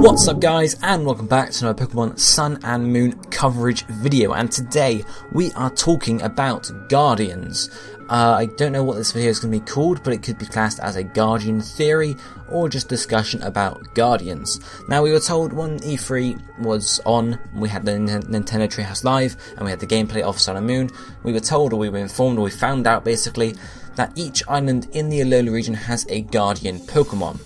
What's up guys, and welcome back to another Pokemon Sun and Moon coverage video, and today we are talking about Guardians. I don't know what this video is going to be called, but it could be classed as a Guardian theory or just discussion about Guardians. Now, we were told when E3 was on, we had the Nintendo Treehouse Live and we had the gameplay of Sun and Moon. We were told, or we were informed, or we found out basically, that each island in the Alola region has a Guardian Pokemon.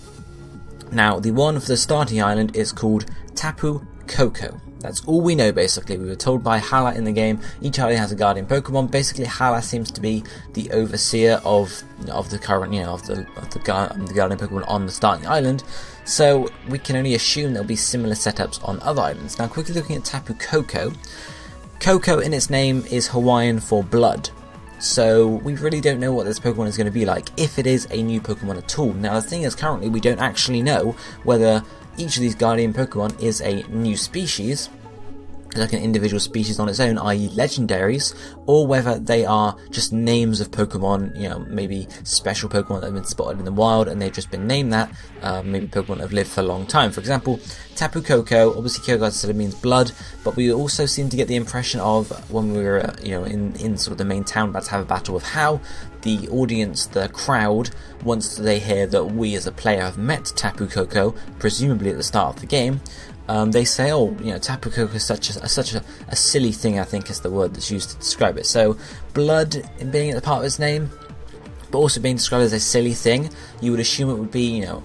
Now, the one for the starting island is called Tapu Koko. That's all we know basically. We were told by Hala in the game each island has a Guardian Pokemon. Basically, Hala seems to be the overseer of the current, of the Guardian Pokemon on the starting island. So we can only assume there'll be similar setups on other islands. Now, quickly looking at Tapu Koko. Koko in its name is Hawaiian for blood. So we really don't know what this Pokemon is going to be like, if it is a new Pokemon at all. Now the thing is, currently we don't actually know whether each of these Guardian Pokemon is a new species, like an individual species on its own, i.e. Legendaries, or whether they are just names of Pokemon, maybe special Pokemon that have been spotted in the wild and they've just been named that, maybe Pokemon that have lived for a long time. For example, Tapu Koko, obviously Koko as I said, it means blood, but we also seem to get the impression of, when we were in sort of the main town about to have a battle with How, the audience, the crowd, once they hear that we as a player have met Tapu Koko, presumably at the start of the game, they say, Tapu Koko is such a silly thing, I think is the word that's used to describe it. So, blood being at the part of its name, but also being described as a silly thing, you would assume it would be, a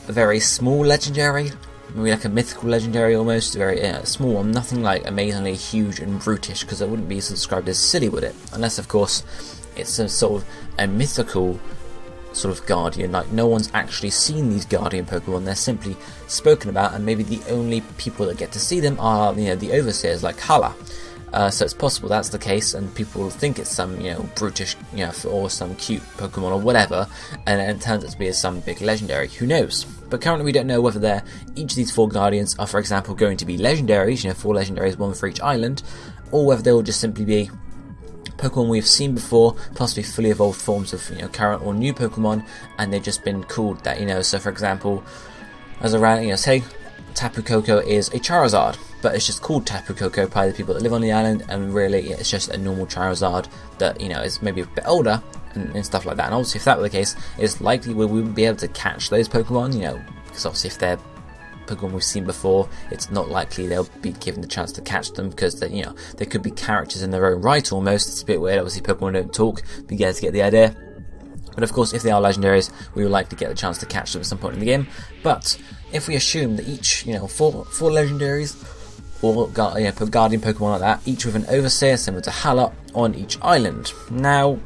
very small legendary, maybe like a mythical legendary almost, a very small one, nothing like amazingly huge and brutish, because it wouldn't be described as silly, would it? Unless, of course, it's a sort of a mythical sort of Guardian, like no one's actually seen these Guardian Pokemon, they're simply spoken about, and maybe the only people that get to see them are, the overseers like Hala. So it's possible that's the case, and people think it's some, brutish, or some cute Pokemon or whatever, and it turns out to be some big legendary. Who knows? But currently we don't know whether each of these 4 Guardians are, for example, going to be Legendaries, 4 Legendaries, 1 for each island, or whether they will just simply be Pokemon we've seen before, possibly fully evolved forms of current or new Pokemon, and they've just been called that. So for example, as a random, say Tapu Koko is a Charizard, but it's just called Tapu Koko by the people that live on the island, and really it's just a normal Charizard that is maybe a bit older and stuff like that. And obviously, if that were the case, it's likely we wouldn't be able to catch those Pokemon, because obviously if they're Pokemon we've seen before, it's not likely they'll be given the chance to catch them, because they could be characters in their own right almost. It's a bit weird, obviously Pokemon don't talk, but you guys get the idea. But of course, if they are Legendaries, we will likely get the chance to catch them at some point in the game. But if we assume that each, 4 Legendaries, or Guardian Pokemon like that, each with an Overseer similar to Hala on each island. Now,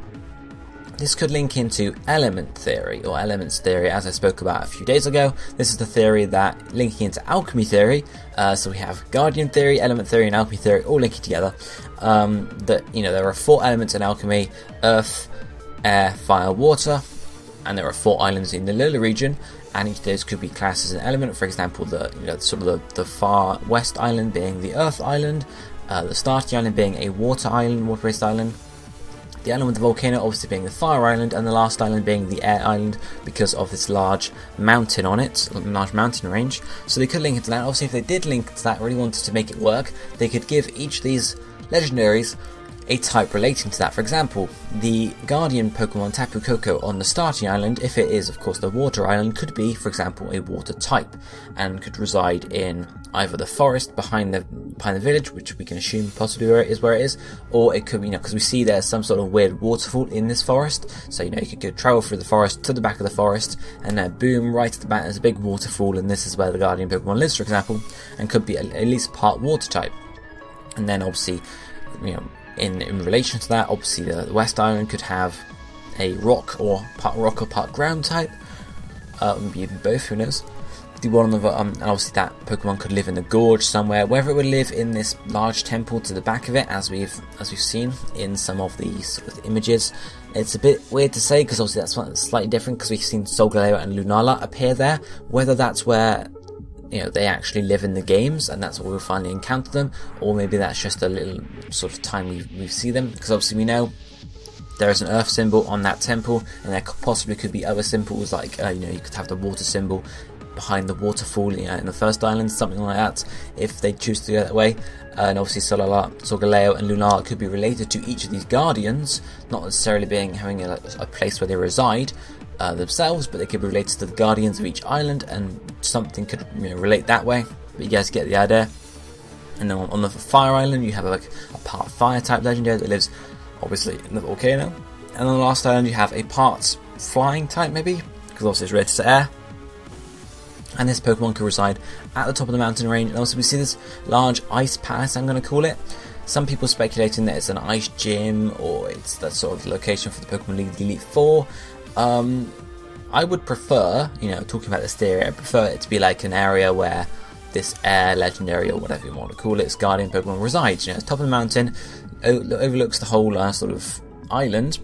this could link into element theory, or elements theory, as I spoke about a few days ago. This is the theory that linking into alchemy theory, so we have Guardian theory, element theory, and alchemy theory all linking together. That there are 4 elements in alchemy: earth, air, fire, water, and there are 4 islands in the Alola region, and each of those could be classed as an element. For example, the far west island being the earth island, the starting island being a water-based island. The island with the volcano obviously being the fire island, and the last island being the air island because of this large mountain on it, large mountain range. So they could link it to that. Obviously, if they did link to that, really wanted to make it work, they could give each of these legendaries a type relating to that. For example, the Guardian Pokemon Tapu Koko on the starting island, if it is of course the water island, could be, for example, a water type, and could reside in either the forest behind the village, which we can assume possibly where it is, or it could be, because we see there's some sort of weird waterfall in this forest, so you could go travel through the forest to the back of the forest, and then boom, right at the back there's a big waterfall, and this is where the Guardian Pokemon lives, for example, and could be at least part water type. And then obviously, in relation to that, obviously the West Island could have a rock or part ground type, maybe even both, who knows. The one of and obviously that Pokemon could live in the gorge somewhere. Whether it would live in this large temple to the back of it, as we've seen in some of these sort of images, it's a bit weird to say, because obviously that's slightly different, because we've seen Solgaleo and Lunala appear there. Whether that's where they actually live in the games, and that's where we'll finally encounter them, or maybe that's just a little sort of time we see them, because obviously we know there is an earth symbol on that temple, and there possibly could be other symbols, like you could have the water symbol behind the waterfall, in the first island, something like that, if they choose to go that way. And obviously Solgaleo and Lunala could be related to each of these guardians, not necessarily having a place where they reside themselves, but they could be related to the guardians of each island, and something could relate that way. But you guys get the idea. And then on the fire island, you have a part fire type legendary that lives obviously in the volcano. And on the last island, you have a part flying type, maybe, because obviously it's related to air. And this Pokemon could reside at the top of the mountain range. And also we see this large ice palace, I'm going to call it. Some people speculating that it's an ice gym, or it's that sort of location for the Pokemon League Elite Four. I would prefer, talking about this theory, I prefer it to be like an area where this air legendary, or whatever you want to call it, its guardian Pokemon resides. It's top of the mountain, overlooks the whole sort of island,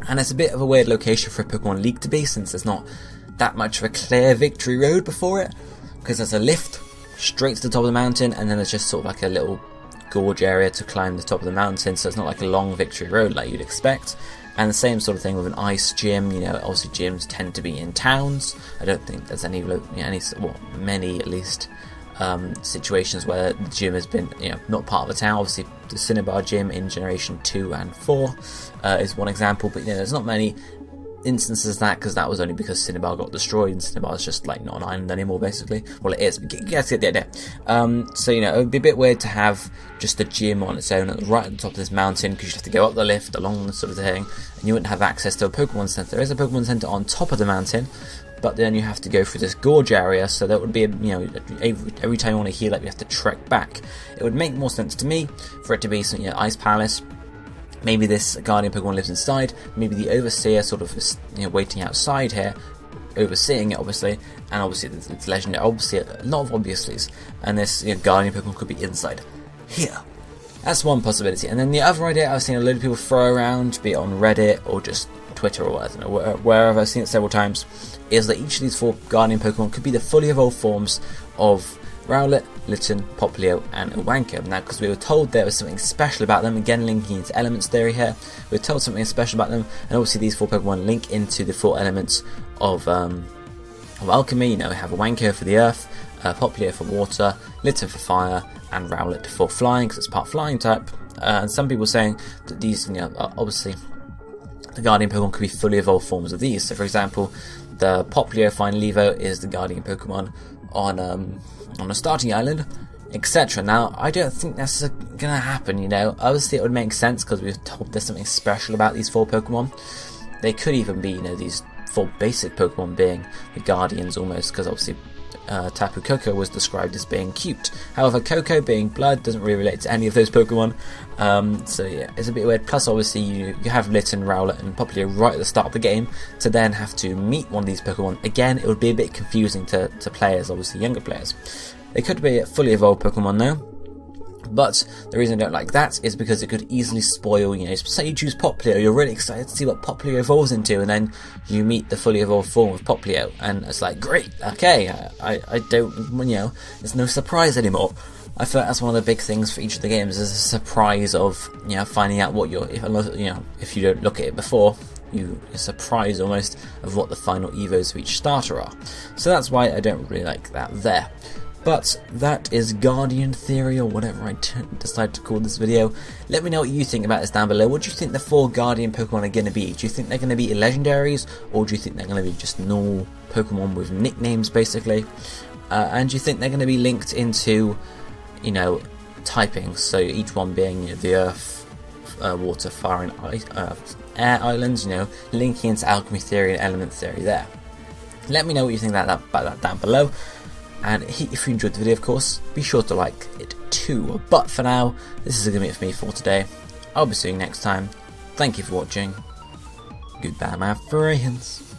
and it's a bit of a weird location for a Pokemon League to be, since there's not that much of a clear victory road before it, because there's a lift straight to the top of the mountain, and then there's just sort of like a little gorge area to climb the top of the mountain, so it's not like a long victory road like you'd expect. And the same sort of thing with an ice gym. Obviously gyms tend to be in towns. I don't think there's many at least situations where the gym has been not part of a town. Obviously the Cinnabar gym in Generation 2 and 4 is one example, but there's not many instances of that, because that was only because Cinnabar got destroyed, and Cinnabar is just like not an island anymore, basically. Well, it is, but you guys get the idea. So it would be a bit weird to have just the gym on its own right at the top of this mountain, because you'd have to go up the lift along the sort of thing, and you wouldn't have access to a Pokemon Center. There is a Pokemon Center on top of the mountain, but then you have to go through this gorge area, so that would be every time you want to heal up, you have to trek back. It would make more sense to me for it to be some Ice Palace. Maybe this guardian Pokemon lives inside. Maybe the Overseer sort of is waiting outside here, overseeing it, obviously. And obviously it's legendary. Obviously, a lot of obviouslies. And this guardian Pokemon could be inside here. That's one possibility. And then the other idea I've seen a load of people throw around, be it on Reddit or just Twitter or I don't know, wherever I've seen it several times, is that each of these 4 guardian Pokemon could be the fully evolved forms of Rowlet, Litten, Popplio, and Owanko. Now, because we were told there was something special about them, again linking into elements theory here, we were told something special about them, and obviously these 4 Pokemon link into the 4 elements of alchemy. We have Owanko for the earth, Popplio for water, Litten for fire, and Rowlet for flying, because it's part flying type. And some people saying that these, obviously, the guardian Pokemon could be fully evolved forms of these. So, for example, the Popplio Final Evo is the guardian Pokemon on a starting island, etc. Now, I don't think that's gonna happen, Obviously, it would make sense because we've told there's something special about these 4 Pokemon. They could even be, these 4 basic Pokemon being the guardians almost, because obviously Tapu Koko was described as being cute. However, Koko being blood doesn't really relate to any of those Pokemon. So yeah, it's a bit weird. Plus, obviously, you have Litten, Rowlet, and Popplio right at the start of the game. To then have to meet one of these Pokemon again, it would be a bit confusing to players, obviously younger players. They could be a fully evolved Pokemon though. But the reason I don't like that is because it could easily spoil, say you choose Popplio, you're really excited to see what Popplio evolves into, and then you meet the fully evolved form of Popplio, and it's like, great, okay, I don't, there's no surprise anymore. I feel like that's one of the big things for each of the games, is a surprise of, finding out what if you don't look at it before, you're surprised almost of what the final evos of each starter are. So that's why I don't really like that there. But that is Guardian Theory, or whatever I decide to call this video. Let me know what you think about this down below. What do you think the 4 Guardian Pokemon are going to be? Do you think they're going to be Legendaries, or do you think they're going to be just normal Pokemon with nicknames, basically? And do you think they're going to be linked into, typing? So each one being the Earth, Water, Fire, and Air Islands, linking into Alchemy Theory and Element Theory there. Let me know what you think about that down below. And if you enjoyed the video, of course, be sure to like it too. But for now, this is going to be it for me for today. I'll be seeing you next time. Thank you for watching. Goodbye, my friends.